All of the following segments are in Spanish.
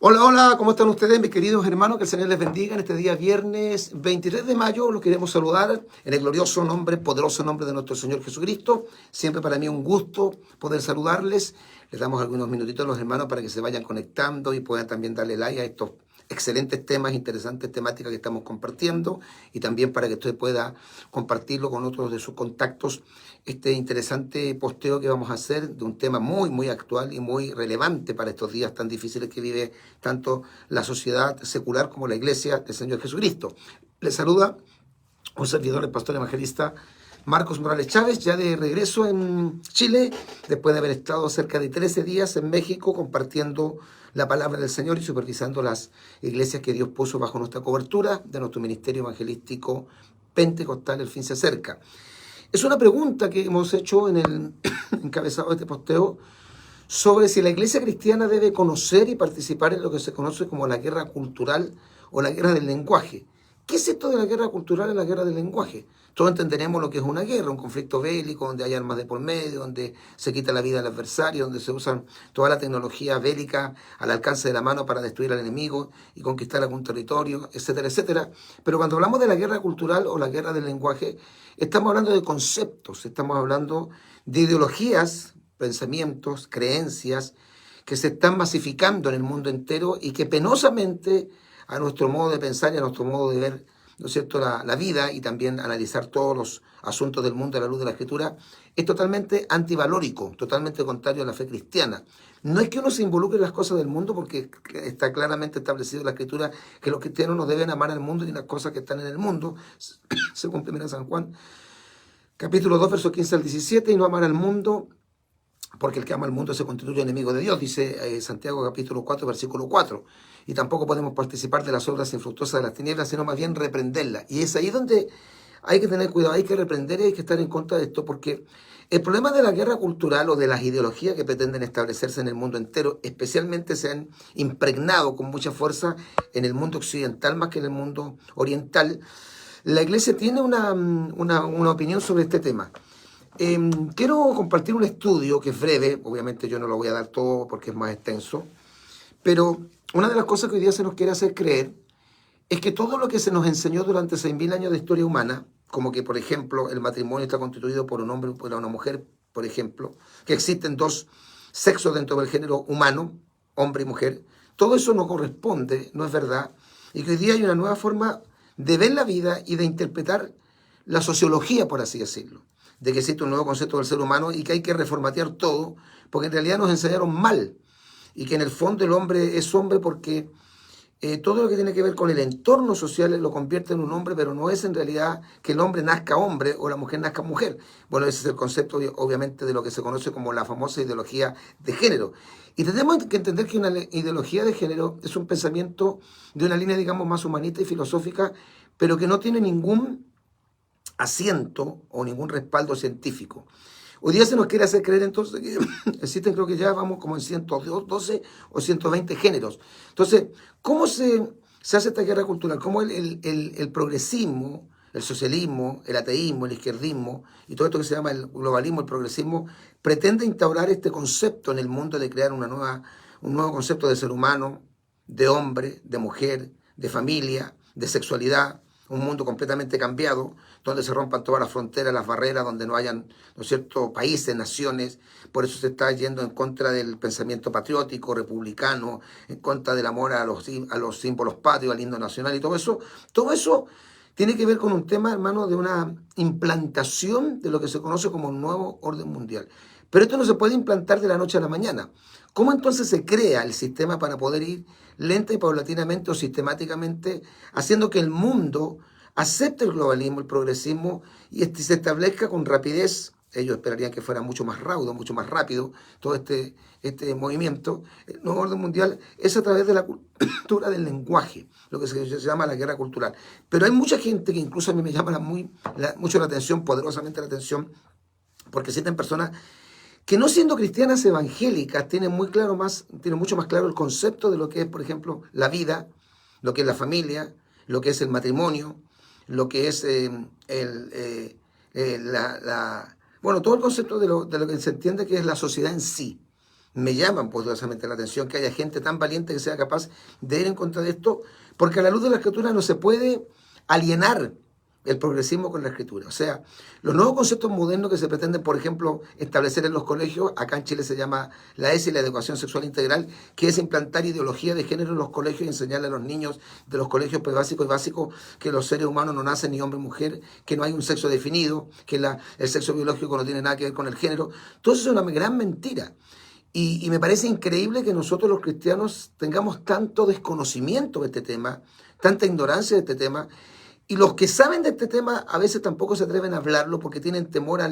Hola, hola, ¿cómo están ustedes, mis queridos hermanos? Que el Señor les bendiga en este día viernes 23 de mayo. Los queremos saludar en el glorioso nombre, poderoso nombre de nuestro Señor Jesucristo. Siempre para mí un gusto poder saludarles. Les damos algunos minutitos a los hermanos para que se vayan conectando y puedan también darle like a estos excelentes temas, interesantes temáticas que estamos compartiendo, y también para que usted pueda compartirlo con otros de sus contactos, este interesante posteo que vamos a hacer de un tema muy, muy actual y muy relevante para estos días tan difíciles que vive tanto la sociedad secular como la iglesia del Señor Jesucristo. Les saluda un servidor, el pastor evangelista Marcos Morales Chávez, ya de regreso en Chile, después de haber estado cerca de 13 días en México compartiendo la palabra del Señor y supervisando las iglesias que Dios puso bajo nuestra cobertura de nuestro ministerio evangelístico pentecostal. El fin se acerca. Es una pregunta que hemos hecho en el encabezado de este posteo sobre si la iglesia cristiana debe conocer y participar en lo que se conoce como la guerra cultural o la guerra del lenguaje. ¿Qué es esto de la guerra cultural y la guerra del lenguaje? Todos entenderemos lo que es una guerra, un conflicto bélico, donde hay armas de por medio, donde se quita la vida al adversario, donde se usa toda la tecnología bélica al alcance de la mano para destruir al enemigo y conquistar algún territorio, etcétera, etcétera. Pero cuando hablamos de la guerra cultural o la guerra del lenguaje, estamos hablando de conceptos, estamos hablando de ideologías, pensamientos, creencias que se están masificando en el mundo entero y que penosamente a nuestro modo de pensar y a nuestro modo de ver, ¿no es cierto?, la vida y también analizar todos los asuntos del mundo a la luz de la Escritura, es totalmente antivalórico, totalmente contrario a la fe cristiana. No es que uno se involucre en las cosas del mundo, porque está claramente establecido en la Escritura que los cristianos no deben amar al mundo ni las cosas que están en el mundo, según 1 San Juan, capítulo 2, versos 15 al 17, y no amar al mundo, porque el que ama al mundo se constituye enemigo de Dios, dice Santiago capítulo 4, versículo 4. Y tampoco podemos participar de las obras infructuosas de las tinieblas, sino más bien reprenderlas. Y es ahí donde hay que tener cuidado, hay que reprender y hay que estar en contra de esto, porque el problema de la guerra cultural o de las ideologías que pretenden establecerse en el mundo entero, especialmente se han impregnado con mucha fuerza en el mundo occidental más que en el mundo oriental. La iglesia tiene una opinión sobre este tema. Quiero compartir un estudio que es breve, obviamente yo no lo voy a dar todo porque es más extenso, pero una de las cosas que hoy día se nos quiere hacer creer es que todo lo que se nos enseñó durante 6.000 años de historia humana, como que por ejemplo el matrimonio está constituido por un hombre y por una mujer, por ejemplo, que existen dos sexos dentro del género humano, hombre y mujer, todo eso no corresponde, no es verdad, y que hoy día hay una nueva forma de ver la vida y de interpretar la sociología, por así decirlo, de que existe un nuevo concepto del ser humano y que hay que reformatear todo, porque en realidad nos enseñaron mal, y que en el fondo el hombre es hombre porque todo lo que tiene que ver con el entorno social lo convierte en un hombre, pero no es en realidad que el hombre nazca hombre o la mujer nazca mujer. Bueno, ese es el concepto, obviamente, de lo que se conoce como la famosa ideología de género. Y tenemos que entender que una ideología de género es un pensamiento de una línea, digamos, más humanista y filosófica, pero que no tiene ningún asiento o ningún respaldo científico. Hoy día se nos quiere hacer creer entonces que existen, creo que ya vamos como en 112 o 120 géneros. Entonces, ¿cómo se hace esta guerra cultural? ¿Cómo el progresismo, el socialismo, el ateísmo, el izquierdismo y todo esto que se llama el globalismo, el progresismo, pretende instaurar este concepto en el mundo de crear un nuevo concepto de ser humano, de hombre, de mujer, de familia, de sexualidad? Un mundo completamente cambiado, donde se rompan todas las fronteras, las barreras, donde no hayan, ¿no es cierto?, países, naciones. Por eso se está yendo en contra del pensamiento patriótico, republicano, en contra del amor a los símbolos patrios, al himno nacional y todo eso. Todo eso tiene que ver con un tema, hermano, de una implantación de lo que se conoce como un nuevo orden mundial. Pero esto no se puede implantar de la noche a la mañana. ¿Cómo entonces se crea el sistema para poder ir lenta y paulatinamente o sistemáticamente haciendo que el mundo acepte el globalismo, el progresismo y se establezca con rapidez? Ellos esperarían que fuera mucho más raudo, mucho más rápido todo este movimiento. El nuevo orden mundial es a través de la cultura del lenguaje, lo que se llama la guerra cultural. Pero hay mucha gente que incluso a mí me llama mucho la atención, poderosamente la atención, porque existen personas que, no siendo cristianas evangélicas, tienen mucho más claro el concepto de lo que es, por ejemplo, la vida, lo que es la familia, lo que es el matrimonio, lo que es bueno, todo el concepto de lo que se entiende que es la sociedad en sí. me llaman poderosamente la atención que haya gente tan valiente que sea capaz de ir en contra de esto, porque a la luz de la Escritura no se puede alienar el progresismo con la Escritura. O sea, los nuevos conceptos modernos que se pretenden, por ejemplo, establecer en los colegios, acá en Chile se llama la ESI, la educación sexual integral, que es implantar ideología de género en los colegios y enseñarle a los niños de los colegios básicos y básicos que los seres humanos no nacen ni hombre ni mujer, que no hay un sexo definido, que el sexo biológico no tiene nada que ver con el género. Todo eso es una gran mentira. Y me parece increíble que nosotros los cristianos tengamos tanto desconocimiento de este tema, tanta ignorancia de este tema, y los que saben de este tema a veces tampoco se atreven a hablarlo porque tienen temor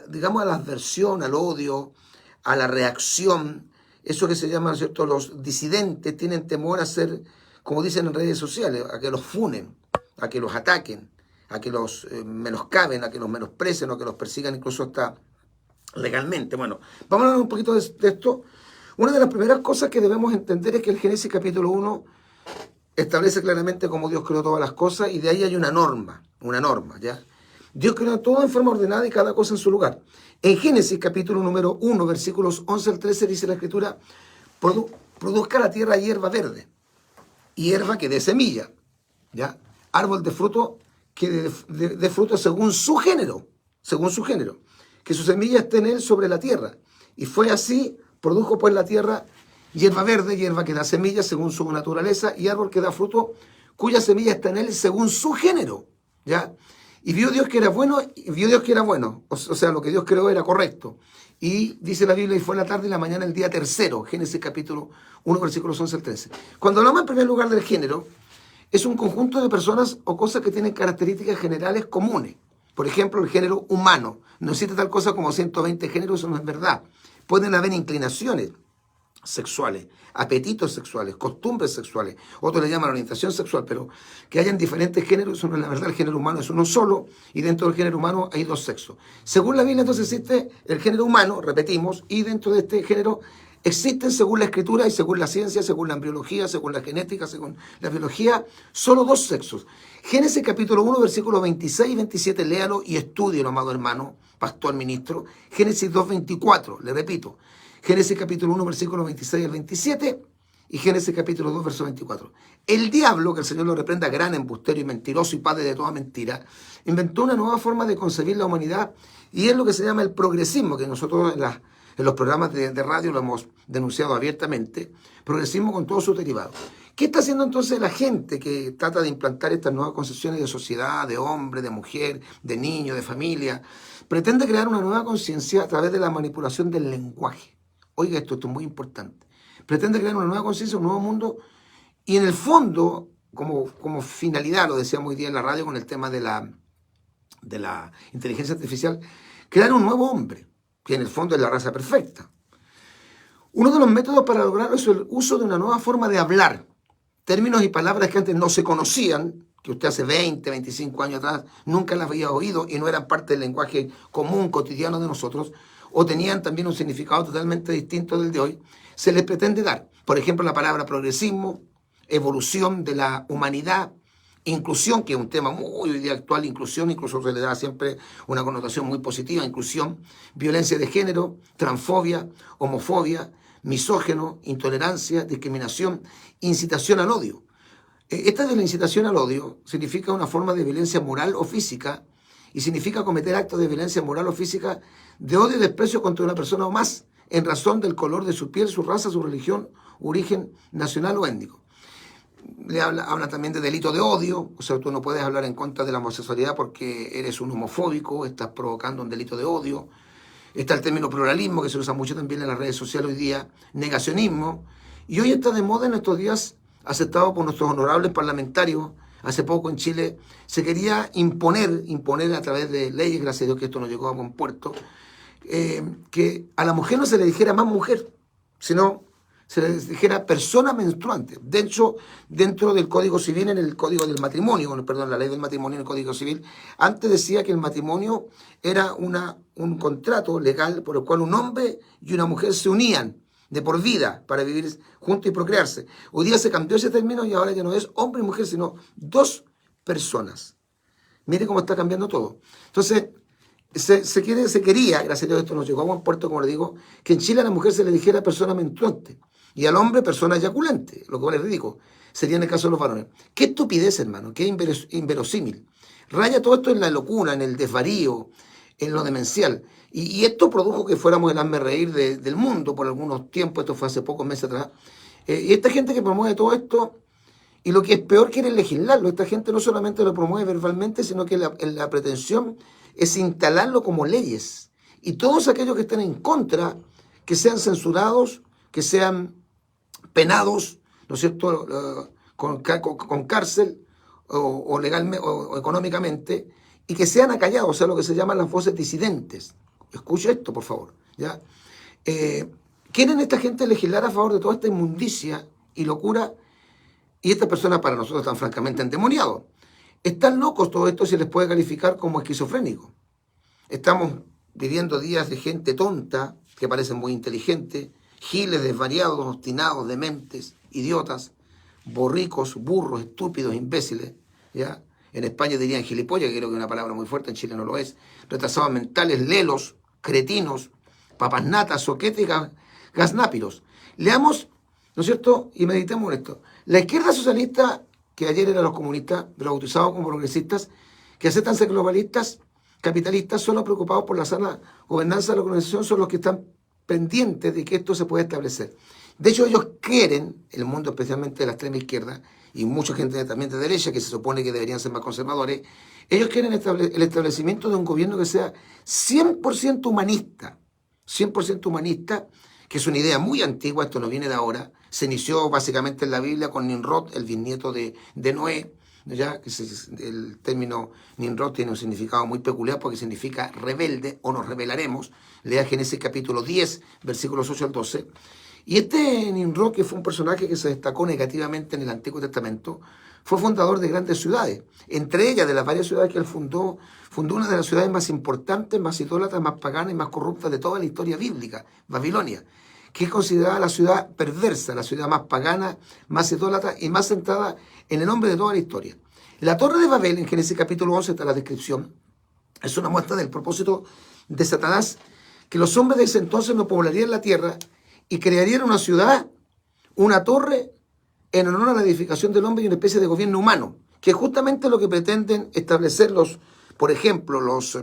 digamos, a la adversión, al odio, a la reacción. Eso que se llama, ¿no es cierto?, los disidentes tienen temor a ser, como dicen en redes sociales, a que los funen, a que los ataquen, a que los menoscaben, a que los menosprecien o que los persigan incluso hasta legalmente. Bueno, vamos a hablar un poquito de esto. Una de las primeras cosas que debemos entender es que el Génesis capítulo 1 establece claramente cómo Dios creó todas las cosas y de ahí hay una norma, ¿ya? Dios creó todo en forma ordenada y cada cosa en su lugar. En Génesis capítulo número 1, versículos 11 al 13 dice la Escritura, produzca la tierra hierba verde, hierba que dé semilla, ¿ya? Árbol de fruto que dé fruto según su género, que su semilla esté en él sobre la tierra. Y fue así, produjo pues la tierra hierba verde, hierba que da semillas según su naturaleza, y árbol que da fruto, cuya semilla está en él según su género, ¿ya? Y vio Dios que era bueno, o sea, lo que Dios creó era correcto. Y dice la Biblia, y fue la tarde y la mañana el día tercero, Génesis capítulo 1, versículos 11 al 13. Cuando hablamos en primer lugar del género, es un conjunto de personas o cosas que tienen características generales comunes. Por ejemplo, el género humano. No existe tal cosa como 120 géneros, eso no es verdad. Pueden haber inclinaciones sexuales, apetitos sexuales, costumbres sexuales, otros le llaman orientación sexual, pero que hayan diferentes géneros, eso no es la verdad. El género humano es uno solo y dentro del género humano hay dos sexos. Según la Biblia, entonces existe el género humano, repetimos, y dentro de este género existen, según la Escritura y según la ciencia, según la embriología, según la genética, según la biología, solo dos sexos. Génesis capítulo 1, versículos 26 y 27, léalo y estúdielo, amado hermano, pastor, ministro. Génesis 2, 24, le repito. Génesis capítulo 1, versículos 26 al 27 y Génesis capítulo 2, verso 24. El diablo, que el Señor lo reprenda, gran embustero y mentiroso y padre de toda mentira, inventó una nueva forma de concebir la humanidad y es lo que se llama el progresismo, que nosotros en los programas de radio lo hemos denunciado abiertamente, progresismo con todos sus derivados. ¿Qué está haciendo entonces la gente que trata de implantar estas nuevas concepciones de sociedad, de hombre, de mujer, de niño, de familia? Pretende crear una nueva conciencia a través de la manipulación del lenguaje. Oiga, esto es muy importante. Pretende crear una nueva conciencia, un nuevo mundo, y en el fondo, como finalidad, lo decíamos hoy día en la radio con el tema de la inteligencia artificial, crear un nuevo hombre, que en el fondo es la raza perfecta. Uno de los métodos para lograrlo es el uso de una nueva forma de hablar. Términos y palabras que antes no se conocían, que usted hace 20, 25 años atrás nunca las había oído y no eran parte del lenguaje común, cotidiano de nosotros, o tenían también un significado totalmente distinto del de hoy, se les pretende dar. Por ejemplo, la palabra progresismo, evolución de la humanidad, inclusión, que es un tema muy hoy día actual, inclusión, incluso se le da siempre una connotación muy positiva, inclusión, violencia de género, transfobia, homofobia, misógeno, intolerancia, discriminación, incitación al odio. Esta de la incitación al odio significa una forma de violencia moral o física y significa cometer actos de violencia moral o física de odio y desprecio contra una persona o más en razón del color de su piel, su raza, su religión, origen nacional o étnico. Habla también de delito de odio, o sea, tú no puedes hablar en contra de la homosexualidad porque eres un homofóbico, estás provocando un delito de odio. Está el término pluralismo, que se usa mucho también en las redes sociales hoy día, negacionismo, y hoy está de moda en estos días, aceptado por nuestros honorables parlamentarios. Hace poco en Chile se quería imponer a través de leyes, gracias a Dios que esto no llegó a buen puerto, que a la mujer no se le dijera más mujer, sino se le dijera persona menstruante. De hecho, dentro del Código Civil, en el Código del Matrimonio, perdón, la ley del matrimonio en el Código Civil, antes decía que el matrimonio era un contrato legal por el cual un hombre y una mujer se unían de por vida para vivir juntos y procrearse. Hoy día se cambió ese término y ahora ya no es hombre y mujer, sino dos personas. Mire cómo está cambiando todo. Entonces, se quería, gracias a Dios esto nos llegó a buen puerto, como le digo, que en Chile a la mujer se le dijera persona menstruante y al hombre persona eyaculante, lo cual es ridículo. Sería en el caso de los varones. Qué estupidez, hermano, qué inverosímil. Raya todo esto en la locura, en el desvarío, en lo demencial. Y esto produjo que fuéramos el hazmerreír del mundo por algunos tiempos, esto fue hace pocos meses atrás. Y esta gente que promueve todo esto, y lo que es peor, quiere legislarlo. Esta gente no solamente lo promueve verbalmente, sino que la pretensión es instalarlo como leyes. Y todos aquellos que estén en contra, que sean censurados, que sean penados, ¿no es cierto?, con cárcel o legalmente o económicamente, y que sean acallados, o sea, lo que se llaman las voces disidentes. Escuche esto, por favor. ¿Ya? ¿Quieren esta gente legislar a favor de toda esta inmundicia y locura? Y estas personas para nosotros están francamente endemoniados. Están locos todo esto, se les puede calificar como esquizofrénicos. Estamos viviendo días de gente tonta, que parecen muy inteligentes, giles, desvariados, obstinados, dementes, idiotas, borricos, burros, estúpidos, imbéciles, ¿ya? En España dirían gilipollas, que creo que es una palabra muy fuerte, en Chile no lo es. Retrasados mentales, lelos, cretinos, papasnatas, soquetes y gaznápiros. Leamos, ¿no es cierto?, y meditemos en esto. La izquierda socialista, que ayer eran los comunistas, los bautizados como progresistas, que aceptan ser globalistas, capitalistas, solo preocupados por la sana gobernanza de la organización, son los que están pendientes de que esto se pueda establecer. De hecho, ellos quieren, el mundo especialmente de la extrema izquierda, y mucha gente también de derecha, que se supone que deberían ser más conservadores, ellos quieren el establecimiento de un gobierno que sea 100% humanista, 100% humanista, que es una idea muy antigua, esto no viene de ahora, se inició básicamente en la Biblia con Nimrod, el bisnieto de Noé, ya que el término Nimrod tiene un significado muy peculiar porque significa rebelde o nos rebelaremos. Lea Génesis capítulo 10, versículos 8 al 12. Y este Nimrod, que fue un personaje que se destacó negativamente en el Antiguo Testamento, fue fundador de grandes ciudades. Entre ellas, de las varias ciudades que él fundó una de las ciudades más importantes, más idólatras, más paganas y más corruptas de toda la historia bíblica, Babilonia, que es considerada la ciudad perversa, la ciudad más pagana, más idólatra y más centrada en el hombre de toda la historia. La Torre de Babel, en Génesis capítulo 11 está la descripción, es una muestra del propósito de Satanás, que los hombres de ese entonces no poblarían la tierra y crearían una ciudad, una torre, en honor a la edificación del hombre y una especie de gobierno humano, que es justamente lo que pretenden establecer por ejemplo, los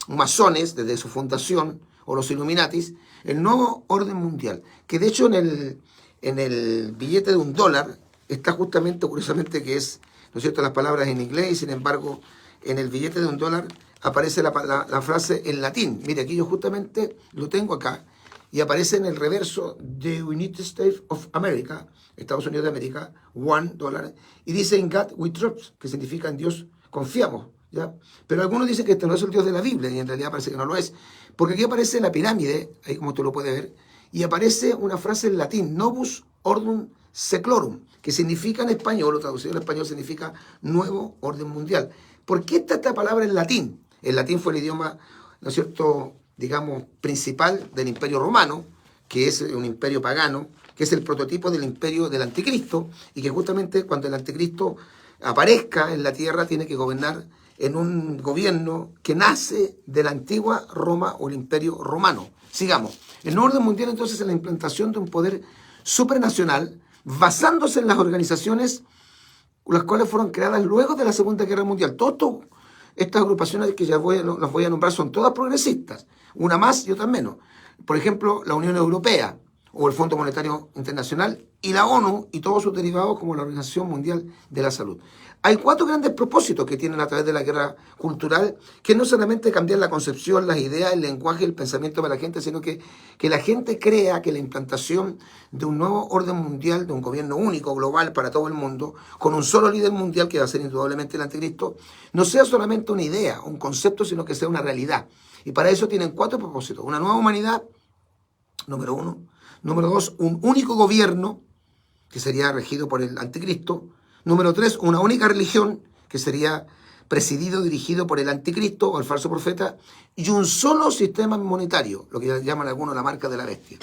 masones desde su fundación, o los Illuminatis, el nuevo orden mundial, que de hecho en el billete de $1 está justamente, curiosamente, que es, ¿no es cierto?, las palabras en inglés, y sin embargo, en el billete de $1 aparece la frase en latín. Mire, aquí yo justamente lo tengo acá, y aparece en el reverso de United States of America, Estados Unidos de América, $1, y dice In God we trust, que significa en Dios confiamos, ¿ya? Pero algunos dicen que este no es el Dios de la Biblia, y en realidad parece que no lo es, porque aquí aparece la pirámide, ahí como tú lo puedes ver, y aparece una frase en latín, Novus Ordum Seclorum, que significa en español, o traducido en español, significa nuevo orden mundial. ¿Por qué está esta palabra en latín? El latín fue el idioma, ¿no es cierto?, digamos, principal del Imperio Romano, que es un imperio pagano, que es el prototipo del imperio del Anticristo, y que justamente cuando el Anticristo aparezca en la tierra tiene que gobernar en un gobierno que nace de la antigua Roma o el Imperio Romano. Sigamos. El nuevo orden mundial entonces es la implantación de un poder supranacional basándose en las organizaciones las cuales fueron creadas luego de la Segunda Guerra Mundial. Todas estas agrupaciones que ya las voy a nombrar son todas progresistas, una más y otra menos. Por ejemplo, la Unión Europea o el Fondo Monetario Internacional y la ONU y todos sus derivados como la Organización Mundial de la Salud. Hay 4 grandes propósitos que tienen a través de la guerra cultural, que no solamente cambiar la concepción, las ideas, el lenguaje, el pensamiento de la gente, sino que la gente crea que la implantación de un nuevo orden mundial, de un gobierno único, global para todo el mundo, con un solo líder mundial que va a ser indudablemente el Anticristo, no sea solamente una idea, un concepto, sino que sea una realidad. Y para eso tienen 4 propósitos. Una nueva humanidad, número 1. Número 2, un único gobierno, que sería regido por el Anticristo. Número 3, una única religión, que sería presidido, dirigido por el Anticristo o el falso profeta. Y un solo sistema monetario, lo que llaman algunos la marca de la bestia.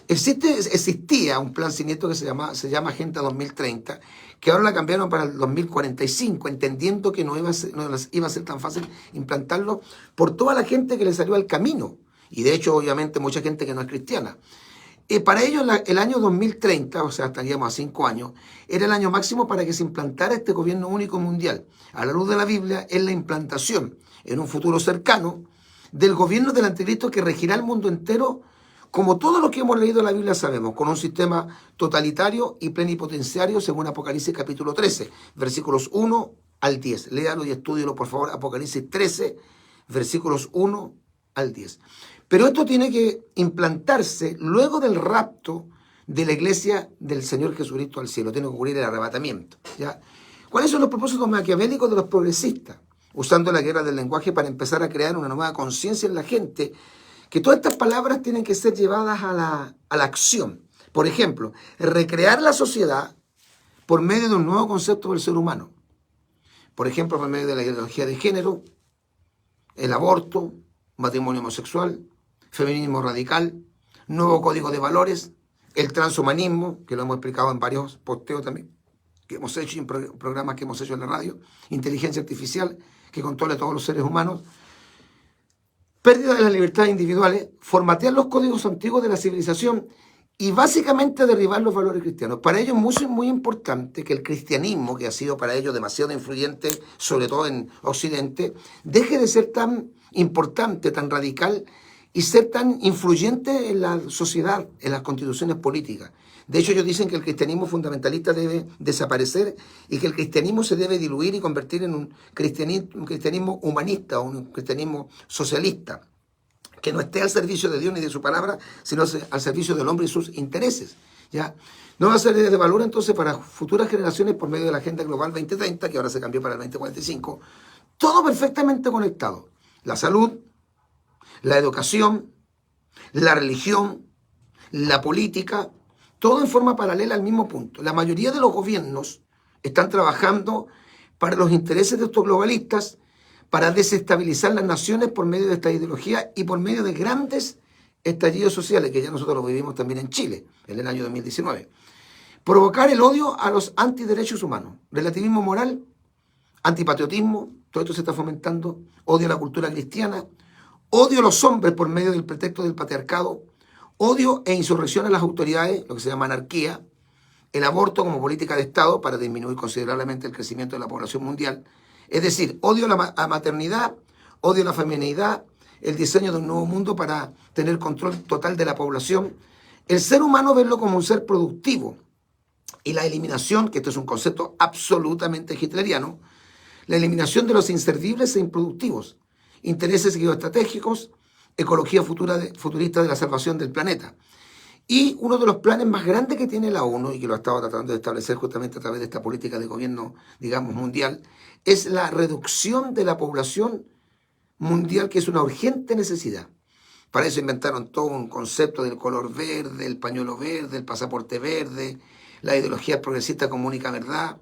Existía un plan siniestro que se llama Agenda 2030, que ahora la cambiaron para el 2045, entendiendo que no iba a ser tan fácil implantarlo por toda la gente que le salió al camino. Y de hecho, obviamente, mucha gente que no es cristiana. Para ellos, el año 2030, o sea, estaríamos a 5 años, era el año máximo para que se implantara este gobierno único mundial. A la luz de la Biblia, es la implantación, en un futuro cercano, del gobierno del anticristo que regirá el mundo entero, como todo lo que hemos leído en la Biblia sabemos, con un sistema totalitario y plenipotenciario, según Apocalipsis capítulo 13, versículos 1 al 10. Léalo y estúdielo, por favor, Apocalipsis 13, versículos 1 al 10. Pero esto tiene que implantarse luego del rapto de la iglesia del Señor Jesucristo al cielo. Tiene que ocurrir el arrebatamiento, ¿ya? ¿Cuáles son los propósitos maquiavélicos de los progresistas? Usando la guerra del lenguaje para empezar a crear una nueva conciencia en la gente, que todas estas palabras tienen que ser llevadas a la acción. Por ejemplo, recrear la sociedad por medio de un nuevo concepto del ser humano. Por ejemplo, por medio de la ideología de género, el aborto, matrimonio homosexual, feminismo radical, nuevo código de valores, el transhumanismo, que lo hemos explicado en varios posteos también, que hemos hecho en programas que hemos hecho en la radio, inteligencia artificial, que controle a todos los seres humanos, pérdida de las libertades individuales, formatear los códigos antiguos de la civilización y básicamente derribar los valores cristianos. Para ellos es muy importante que el cristianismo, que ha sido para ellos demasiado influyente, sobre todo en Occidente, deje de ser tan importante, tan radical y ser tan influyente en la sociedad, en las constituciones políticas. De hecho, ellos dicen que el cristianismo fundamentalista debe desaparecer y que el cristianismo se debe diluir y convertir en un cristianismo humanista o un cristianismo socialista, que no esté al servicio de Dios ni de su palabra, sino al servicio del hombre y sus intereses, ¿ya? No va a ser de valor entonces para futuras generaciones por medio de la Agenda Global 2030, que ahora se cambió para el 2045, todo perfectamente conectado. La salud, la educación, la religión, la política, todo en forma paralela al mismo punto. La mayoría de los gobiernos están trabajando para los intereses de estos globalistas, para desestabilizar las naciones por medio de esta ideología y por medio de grandes estallidos sociales, que ya nosotros lo vivimos también en Chile, en el año 2019. Provocar el odio a los antiderechos humanos, relativismo moral, antipatriotismo, todo esto se está fomentando, odio a la cultura cristiana, odio a los hombres por medio del pretexto del patriarcado, odio e insurrección a las autoridades, lo que se llama anarquía, el aborto como política de Estado para disminuir considerablemente el crecimiento de la población mundial. Es decir, odio a la maternidad, odio a la feminidad, el diseño de un nuevo mundo para tener control total de la población, el ser humano verlo como un ser productivo y la eliminación, que esto es un concepto absolutamente hitleriano, la eliminación de los inservibles e improductivos, intereses geoestratégicos, ecología futurista de la salvación del planeta. Y uno de los planes más grandes que tiene la ONU, y que lo ha estado tratando de establecer justamente a través de esta política de gobierno, digamos, mundial, es la reducción de la población mundial, que es una urgente necesidad. Para eso inventaron todo un concepto del color verde, el pañuelo verde, el pasaporte verde, la ideología progresista como única verdad,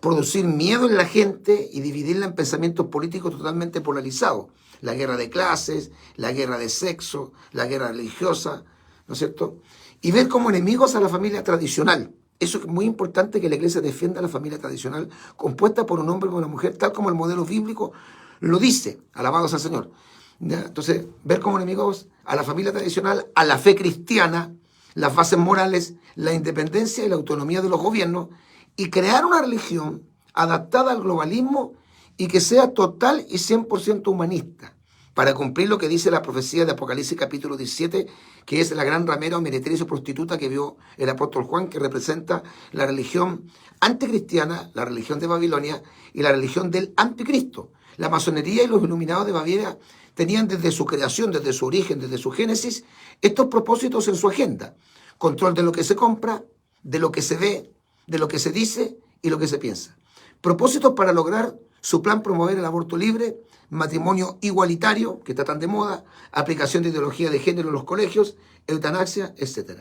producir miedo en la gente y dividirla en pensamientos políticos totalmente polarizados. La guerra de clases, la guerra de sexo, la guerra religiosa, ¿no es cierto? Y ver como enemigos a la familia tradicional. Eso es muy importante, que la iglesia defienda a la familia tradicional, compuesta por un hombre y una mujer, tal como el modelo bíblico lo dice. Alabado sea el Señor. ¿Ya? Entonces, ver como enemigos a la familia tradicional, a la fe cristiana, las bases morales, la independencia y la autonomía de los gobiernos, y crear una religión adaptada al globalismo y que sea total y 100% humanista, para cumplir lo que dice la profecía de Apocalipsis capítulo 17, que es la gran ramera o meretriz o prostituta que vio el apóstol Juan, que representa la religión anticristiana, la religión de Babilonia y la religión del anticristo. La masonería y los iluminados de Baviera tenían desde su creación, desde su origen, desde su génesis, estos propósitos en su agenda. Control de lo que se compra, de lo que se ve, de lo que se dice y lo que se piensa. Propósitos para lograr su plan: promover el aborto libre, matrimonio igualitario, que está tan de moda, aplicación de ideología de género en los colegios, eutanasia, etc.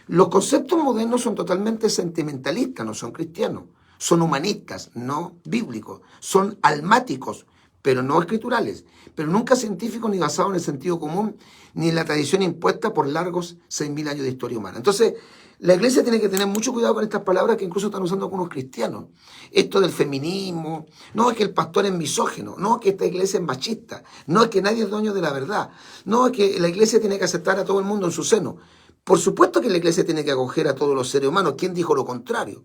Los conceptos modernos son totalmente sentimentalistas, no son cristianos. Son humanistas, no bíblicos. Son almáticos, pero no escriturales, pero nunca científicos ni basados en el sentido común, ni en la tradición impuesta por largos 6.000 años de historia humana. Entonces, la iglesia tiene que tener mucho cuidado con estas palabras que incluso están usando algunos cristianos. Esto del feminismo, no es que el pastor es misógino, no es que esta iglesia es machista, no es que nadie es dueño de la verdad, no es que la iglesia tiene que aceptar a todo el mundo en su seno. Por supuesto que la iglesia tiene que acoger a todos los seres humanos. ¿Quién dijo lo contrario?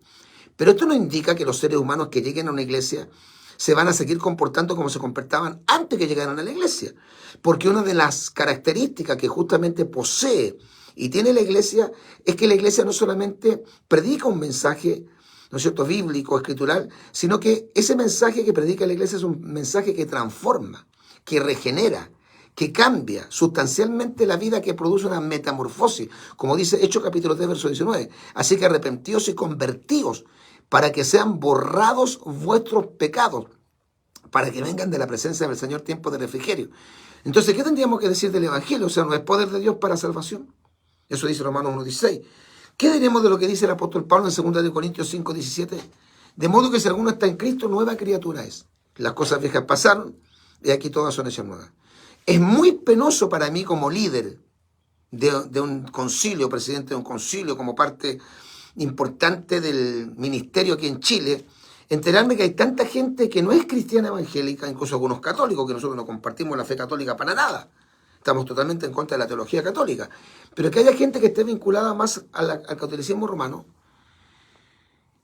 Pero esto no indica que los seres humanos que lleguen a una iglesia se van a seguir comportando como se comportaban antes que llegaran a la iglesia. Porque una de las características que justamente posee y tiene la iglesia es que la iglesia no solamente predica un mensaje, ¿no es cierto?, bíblico, escritural, sino que ese mensaje que predica la iglesia es un mensaje que transforma, que regenera, que cambia sustancialmente la vida, que produce una metamorfosis, como dice Hechos capítulo 3, verso 19. Así que arrepentíos y convertíos para que sean borrados vuestros pecados, para que vengan de la presencia del Señor tiempos de refrigerio. Entonces, ¿qué tendríamos que decir del Evangelio? O sea, ¿no es poder de Dios para salvación? Eso dice Romanos 1:16. ¿Qué diremos de lo que dice el apóstol Pablo en 2 Corintios 5:17? De modo que si alguno está en Cristo, nueva criatura es. Las cosas viejas pasaron y aquí todas son hechas nuevas. Es muy penoso para mí como líder de un concilio, presidente de un concilio, como parte importante del ministerio aquí en Chile, enterarme que hay tanta gente que no es cristiana evangélica, incluso algunos católicos, que nosotros no compartimos la fe católica para nada. Estamos totalmente en contra de la teología católica. Pero que haya gente que esté vinculada más al catolicismo romano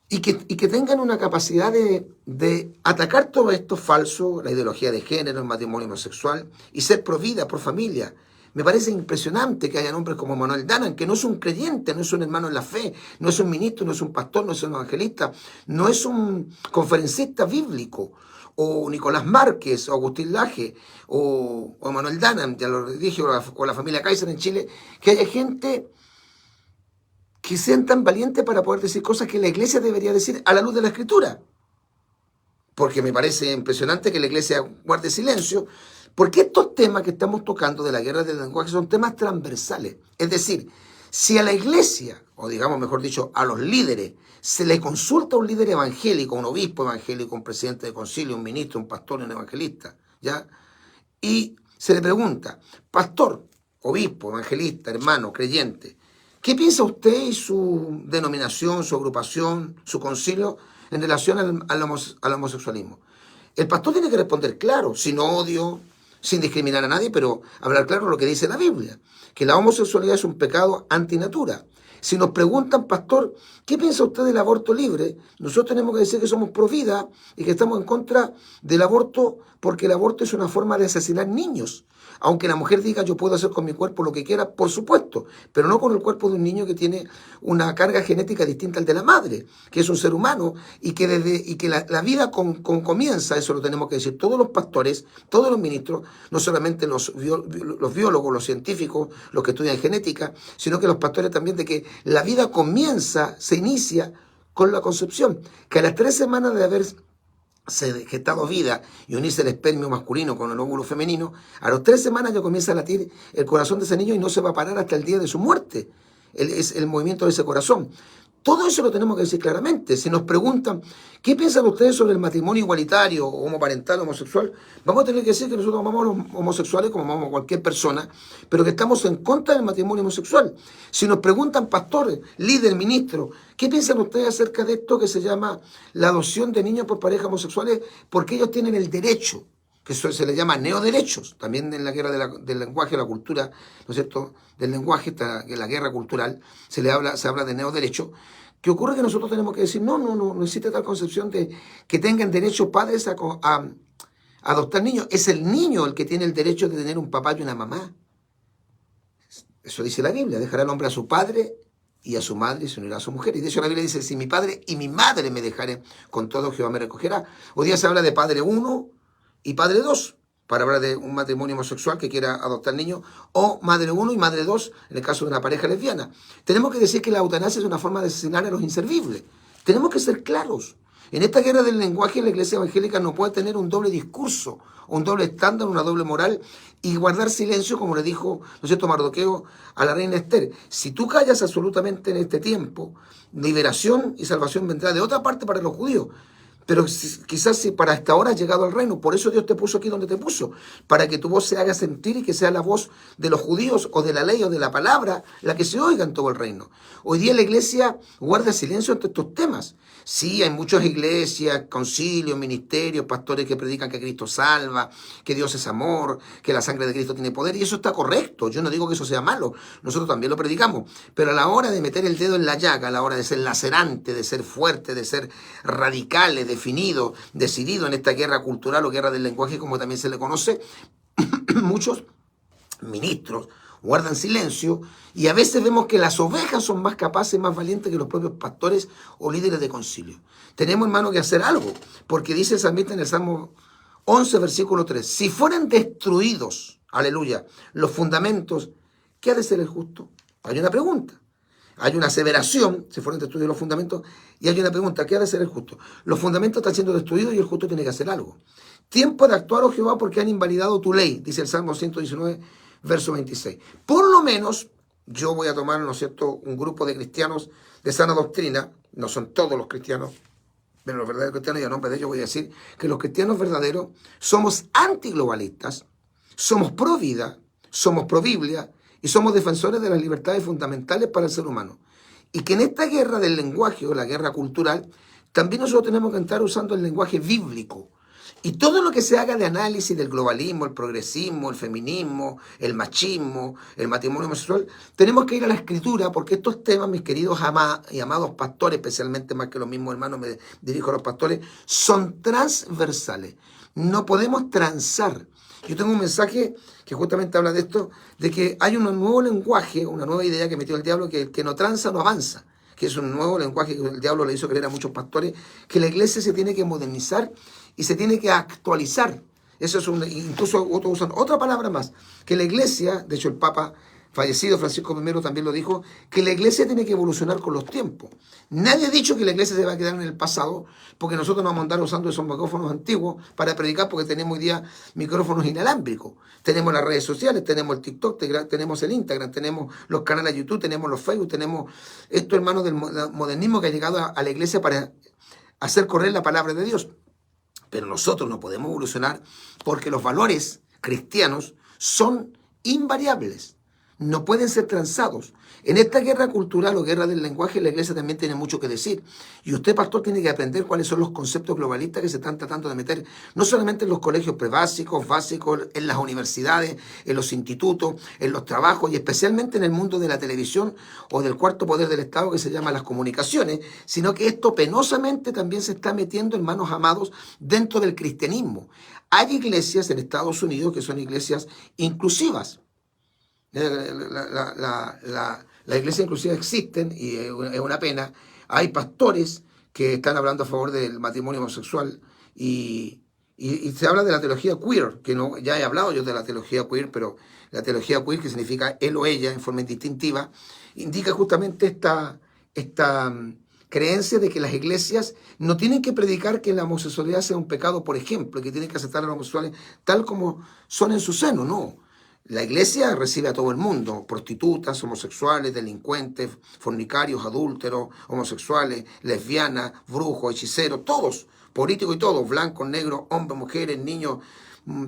y que tengan una capacidad de atacar todo esto falso, la ideología de género, el matrimonio homosexual, y ser pro vida, pro familia. Me parece impresionante que haya hombres como Manuel Danan, que no es un creyente, no es un hermano en la fe, no es un ministro, no es un pastor, no es un evangelista, no es un conferencista bíblico, o Nicolás Márquez, o Agustín Laje, o Manuel Danan, ya lo dije, o la familia Kaiser en Chile, que haya gente que sean tan valientes para poder decir cosas que la iglesia debería decir a la luz de la Escritura. Porque me parece impresionante que la iglesia guarde silencio, porque estos temas que estamos tocando de la guerra del lenguaje son temas transversales. Es decir, si a la iglesia, o digamos mejor dicho, a los líderes, se le consulta a un líder evangélico, un obispo evangélico, un presidente de concilio, un ministro, un pastor, un evangelista, ¿ya? Y se le pregunta, pastor, obispo, evangelista, hermano, creyente, ¿qué piensa usted y su denominación, su agrupación, su concilio en relación al homosexualismo? El pastor tiene que responder claro, sin odio, sin discriminar a nadie, pero hablar claro lo que dice la Biblia, que la homosexualidad es un pecado antinatura. Si nos preguntan, pastor, ¿qué piensa usted del aborto libre? Nosotros tenemos que decir que somos pro vida y que estamos en contra del aborto porque el aborto es una forma de asesinar niños. Aunque la mujer diga yo puedo hacer con mi cuerpo lo que quiera, por supuesto, pero no con el cuerpo de un niño que tiene una carga genética distinta al de la madre, que es un ser humano y que la vida comienza, eso lo tenemos que decir todos los pastores, todos los ministros, no solamente los biólogos, los científicos, los que estudian genética, sino que los pastores también, de que la vida comienza, se inicia con la concepción, que a las 3 semanas de haber gestado vida y unirse el espermio masculino con el óvulo femenino, a las 3 semanas ya comienza a latir el corazón de ese niño y no se va a parar hasta el día de su muerte. Es el movimiento de ese corazón. Todo eso lo tenemos que decir claramente. Si nos preguntan, ¿qué piensan ustedes sobre el matrimonio igualitario, homoparental, homosexual? Vamos a tener que decir que nosotros amamos a los homosexuales como amamos a cualquier persona, pero que estamos en contra del matrimonio homosexual. Si nos preguntan, pastores, líder, ministro, ¿qué piensan ustedes acerca de esto que se llama la adopción de niños por parejas homosexuales? Porque ellos tienen el derecho, que eso se le llama neoderechos, también en la guerra del lenguaje, la cultura, ¿no es cierto?, del lenguaje, en la guerra cultural, se habla de neoderecho, que ocurre que nosotros tenemos que decir, no existe tal concepción de que tengan derecho padres a adoptar niños. Es el niño el que tiene el derecho de tener un papá y una mamá. Eso dice la Biblia, dejará el hombre a su padre y a su madre y se unirá a su mujer. Y de hecho la Biblia dice, si mi padre y mi madre me dejaren, con todo Jehová me recogerá. Hoy día se habla de padre 1 y padre 2, para hablar de un matrimonio homosexual que quiera adoptar niños, o madre 1 y madre 2, en el caso de una pareja lesbiana. Tenemos que decir que la eutanasia es una forma de asesinar a los inservibles. Tenemos que ser claros. En esta guerra del lenguaje, la iglesia evangélica no puede tener un doble discurso, un doble estándar, una doble moral, y guardar silencio, como le dijo, ¿no es cierto?, Mardoqueo a la reina Esther. Si tú callas absolutamente en este tiempo, liberación y salvación vendrá de otra parte para los judíos. Pero quizás si para esta hora has llegado al reino, por eso Dios te puso aquí donde te puso, para que tu voz se haga sentir y que sea la voz de los judíos o de la ley o de la palabra la que se oiga en todo el reino. Hoy día la iglesia guarda silencio ante estos temas. Sí, hay muchas iglesias, concilios, ministerios, pastores que predican que Cristo salva, que Dios es amor, que la sangre de Cristo tiene poder, y eso está correcto. Yo no digo que eso sea malo, nosotros también lo predicamos, pero a la hora de meter el dedo en la llaga, a la hora de ser lacerante, de ser fuerte, de ser radicales, definido, decidido en esta guerra cultural o guerra del lenguaje, como también se le conoce, muchos ministros guardan silencio y a veces vemos que las ovejas son más capaces, más valientes que los propios pastores o líderes de concilio. Tenemos, hermano, que hacer algo, porque dice el salmista en el Salmo 11, versículo 3, si fueran destruidos, aleluya, los fundamentos, ¿qué ha de ser el justo? Hay una pregunta. Hay una aseveración, si fueran destruidos los fundamentos, y hay una pregunta, ¿qué ha de ser el justo? Los fundamentos están siendo destruidos y el justo tiene que hacer algo. Tiempo de actuar, oh Jehová, porque han invalidado tu ley, dice el Salmo 119, verso 26. Por lo menos, yo voy a tomar, ¿no es cierto?, un grupo de cristianos de sana doctrina, no son todos los cristianos, pero los verdaderos cristianos, y a nombre de ellos voy a decir que los cristianos verdaderos somos antiglobalistas, somos pro vida, somos pro Biblia, y somos defensores de las libertades fundamentales para el ser humano. Y que en esta guerra del lenguaje o la guerra cultural, también nosotros tenemos que estar usando el lenguaje bíblico. Y todo lo que se haga de análisis del globalismo, el progresismo, el feminismo, el machismo, el matrimonio homosexual, tenemos que ir a la escritura porque estos temas, mis queridos y amados pastores, especialmente más que los mismos hermanos, me dirijo a los pastores, son transversales. No podemos transar. Yo tengo un mensaje que justamente habla de esto, de que hay un nuevo lenguaje, una nueva idea que metió el diablo, que el que no tranza no avanza, que es un nuevo lenguaje que el diablo le hizo creer a muchos pastores, que la iglesia se tiene que modernizar y se tiene que actualizar. Eso es incluso otros usan otra palabra más, que la iglesia, de hecho el Papa fallecido Francisco I también lo dijo, que la iglesia tiene que evolucionar con los tiempos. Nadie ha dicho que la iglesia se va a quedar en el pasado, porque nosotros no vamos a andar usando esos micrófonos antiguos para predicar, porque tenemos hoy día micrófonos inalámbricos. Tenemos las redes sociales, tenemos el TikTok, tenemos el Instagram, tenemos los canales de YouTube, tenemos los Facebook, tenemos esto, hermanos, del modernismo que ha llegado a la iglesia para hacer correr la palabra de Dios. Pero nosotros no podemos evolucionar porque los valores cristianos son invariables. No pueden ser transados. En esta guerra cultural o guerra del lenguaje, la iglesia también tiene mucho que decir. Y usted, pastor, tiene que aprender cuáles son los conceptos globalistas que se están tratando de meter, no solamente en los colegios prebásicos, básicos, en las universidades, en los institutos, en los trabajos y especialmente en el mundo de la televisión o del cuarto poder del Estado que se llama las comunicaciones, sino que esto penosamente también se está metiendo, hermanos amados, dentro del cristianismo. Hay iglesias en Estados Unidos que son iglesias inclusivas. La iglesia inclusiva existen y es una pena. Hay pastores que están hablando a favor del matrimonio homosexual y se habla de la teología queer, que no, ya he hablado yo de la teología queer, pero la teología queer, que significa él o ella en forma indistintiva, indica justamente esta creencia de que las iglesias no tienen que predicar que la homosexualidad sea un pecado, por ejemplo, que tienen que aceptar a los homosexuales tal como son en su seno, no. La iglesia recibe a todo el mundo, prostitutas, homosexuales, delincuentes, fornicarios, adúlteros, homosexuales, lesbianas, brujos, hechiceros, todos, políticos y todos, blancos, negros, hombres, mujeres, niños,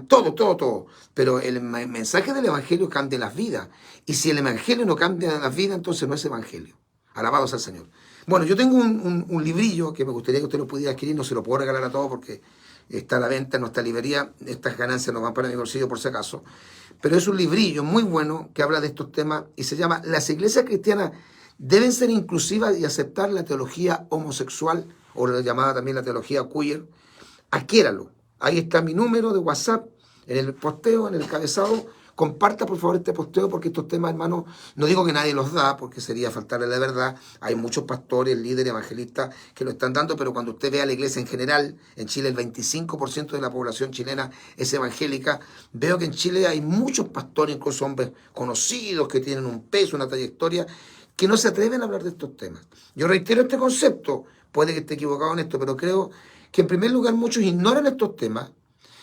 todo. Pero el mensaje del evangelio cambia las vidas. Y si el evangelio no cambia las vidas, entonces no es evangelio. Alabado sea el Señor. Bueno, yo tengo un librillo que me gustaría que usted lo pudiera adquirir, no se lo puedo regalar a todos porque está a la venta en nuestra librería, estas ganancias no van para mi bolsillo por si acaso, pero es un librillo muy bueno que habla de estos temas y se llama Las iglesias cristianas deben ser inclusivas y aceptar la teología homosexual, o la llamada también la teología queer. Adquiéralo, ahí está mi número de WhatsApp, en el posteo, en el cabezado. Comparta por favor este posteo porque estos temas, hermanos, no digo que nadie los da porque sería faltarle la verdad. Hay muchos pastores, líderes, evangelistas que lo están dando, pero cuando usted vea la iglesia en general, en Chile el 25% de la población chilena es evangélica, veo que en Chile hay muchos pastores, incluso hombres conocidos que tienen un peso, una trayectoria, que no se atreven a hablar de estos temas. Yo reitero este concepto, puede que esté equivocado en esto, pero creo que en primer lugar muchos ignoran estos temas.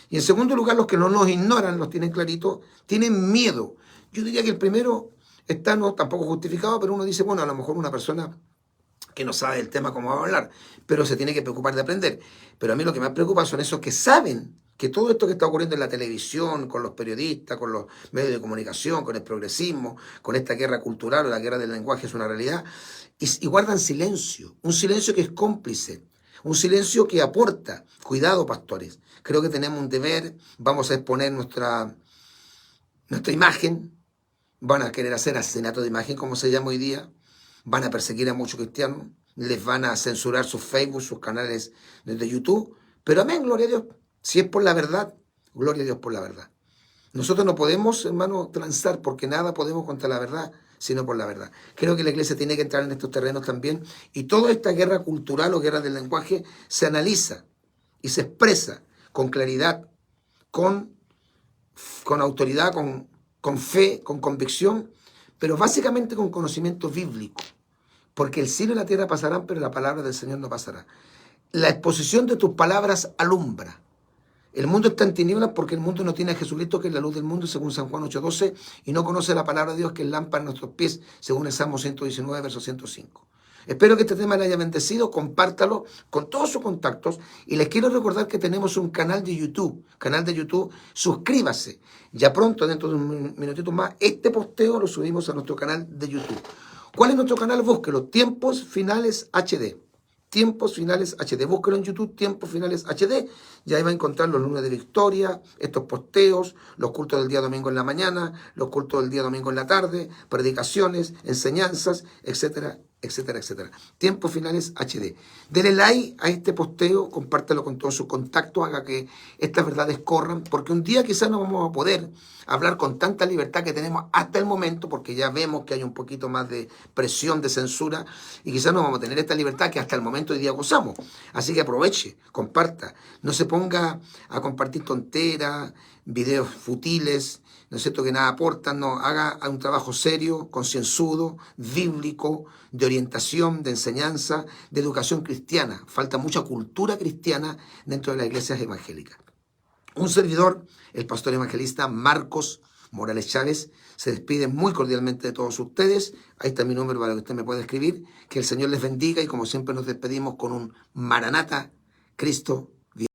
Y en segundo lugar, los que no los ignoran, los tienen clarito, tienen miedo. Yo diría que el primero está no tampoco justificado, pero uno dice, bueno, a lo mejor una persona que no sabe el tema como va a hablar, pero se tiene que preocupar de aprender. Pero a mí lo que más preocupa son esos que saben que todo esto que está ocurriendo en la televisión, con los periodistas, con los medios de comunicación, con el progresismo, con esta guerra cultural o la guerra del lenguaje es una realidad, y guardan silencio, un silencio que es cómplice, un silencio que aporta. Cuidado, pastores, creo que tenemos un deber, vamos a exponer nuestra imagen, van a querer hacer asesinato de imagen, como se llama hoy día, van a perseguir a muchos cristianos, les van a censurar sus Facebook, sus canales de YouTube, pero amén, gloria a Dios. Si es por la verdad, gloria a Dios por la verdad. Nosotros no podemos, hermano, transar porque nada podemos contra la verdad, sino por la verdad. Creo que la iglesia tiene que entrar en estos terrenos también y toda esta guerra cultural o guerra del lenguaje se analiza y se expresa con claridad, con, con autoridad, con fe, con convicción, pero básicamente con conocimiento bíblico. Porque el cielo y la tierra pasarán, pero la palabra del Señor no pasará. La exposición de tus palabras alumbra. El mundo está en tinieblas porque el mundo no tiene a Jesucristo, que es la luz del mundo, según San Juan 8:12, y no conoce la palabra de Dios, que es lámpara a nuestros pies, según el Salmo 119, verso 105. Espero que este tema le haya bendecido, compártalo con todos sus contactos y les quiero recordar que tenemos un canal de YouTube, suscríbase. Ya pronto, dentro de un minutito más, este posteo lo subimos a nuestro canal de YouTube. ¿Cuál es nuestro canal? Búsquelo, Tiempos Finales HD. Tiempos Finales HD. Búsquelo en YouTube, Tiempos Finales HD. Y ahí va a encontrar los lunes de victoria, estos posteos, los cultos del día domingo en la mañana, los cultos del día domingo en la tarde, predicaciones, enseñanzas, etcétera, etcétera, etcétera. Tiempos Finales HD. Denle like a este posteo, compártelo con todos sus contactos, haga que estas verdades corran, porque un día quizás no vamos a poder hablar con tanta libertad que tenemos hasta el momento, porque ya vemos que hay un poquito más de presión, de censura, y quizás no vamos a tener esta libertad que hasta el momento hoy día gozamos. Así que aproveche, comparta, no se ponga a compartir tonteras, videos futiles, ¿no es cierto?, que nada aportan, no, haga un trabajo serio, concienzudo, bíblico, de orientación, de enseñanza, de educación cristiana. Falta mucha cultura cristiana dentro de las iglesias evangélicas. Un servidor, el pastor evangelista Marcos Morales Chávez, se despide muy cordialmente de todos ustedes. Ahí está mi número para que usted me pueda escribir. Que el Señor les bendiga y como siempre nos despedimos con un Maranata, Cristo